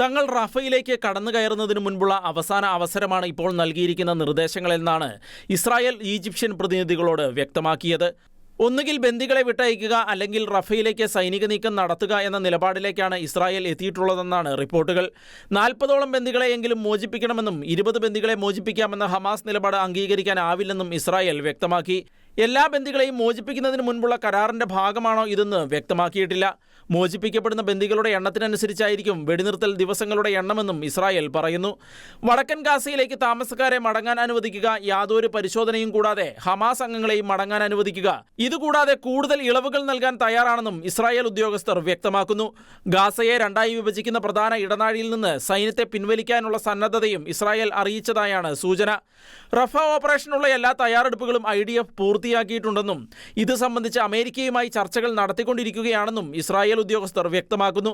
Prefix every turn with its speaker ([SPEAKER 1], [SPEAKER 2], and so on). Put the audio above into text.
[SPEAKER 1] തങ്ങൾ റഫയിലേക്ക് കടന്നു കയറുന്നതിന് മുൻപുള്ള അവസാന അവസരമാണ് ഇപ്പോൾ നൽകിയിരിക്കുന്ന നിർദ്ദേശങ്ങളെന്നാണ് ഇസ്രായേൽ ഈജിപ്ഷ്യൻ പ്രതിനിധികളോട് വ്യക്തമാക്കിയത്. ഒന്നുകിൽ ബന്ദികളെ വിട്ടയക്കുക, അല്ലെങ്കിൽ റഫയിലേക്ക് സൈനിക നീക്കം നടത്തുക എന്ന നിലപാടിലേക്കാണ് ഇസ്രായേൽ എത്തിയിട്ടുള്ളതെന്നാണ് റിപ്പോർട്ടുകൾ. 40ഓളം ബന്ദികളെയെങ്കിലും മോചിപ്പിക്കണമെന്നും 20 ബന്ദികളെ മോചിപ്പിക്കാമെന്ന ഹമാസ് നിലപാട് അംഗീകരിക്കാനാവില്ലെന്നും ഇസ്രായേൽ വ്യക്തമാക്കി. എല്ലാ ബന്ദികളെയും മോചിപ്പിക്കുന്നതിന് മുൻപുള്ള കരാറിന്റെ ഭാഗമാണോ ഇതെന്ന് വ്യക്തമാക്കിയിട്ടില്ല. മോചിപ്പിക്കപ്പെടുന്ന ബന്ദികളുടെ എണ്ണത്തിനനുസരിച്ചായിരിക്കും വെടിനിർത്തൽ ദിവസങ്ങളുടെ എണ്ണമെന്നും ഇസ്രായേൽ പറയുന്നു. വടക്കൻ ഗാസയിലേക്ക് താമസക്കാരെ മടങ്ങാൻ അനുവദിക്കുക, യാതൊരു പരിശോധനയും കൂടാതെ ഹമാസ് അംഗങ്ങളെയും മടങ്ങാൻ അനുവദിക്കുക, ഇതുകൂടാതെ കൂടുതൽ ഇളവുകൾ നൽകാൻ തയ്യാറാണെന്നും ഇസ്രായേൽ ഉദ്യോഗസ്ഥർ വ്യക്തമാക്കുന്നു. ഗാസയെ രണ്ടായി വിഭജിക്കുന്ന പ്രധാന ഇടനാഴിയിൽ നിന്ന് സൈന്യത്തെ പിൻവലിക്കാനുള്ള സന്നദ്ധതയും ഇസ്രായേൽ അറിയിച്ചതായാണ് സൂചന. റഫ ഓപ്പറേഷനുള്ള എല്ലാ തയ്യാറെടുപ്പുകളും IDF പൂർത്തിയാക്കിയിട്ടുണ്ടെന്നും ഇത് സംബന്ധിച്ച് അമേരിക്കയുമായി ചർച്ചകൾ നടത്തിക്കൊണ്ടിരിക്കുകയാണെന്നും ഇസ്രായേൽ ഉദ്യോഗസ്ഥർ വ്യക്തമാക്കുന്നു.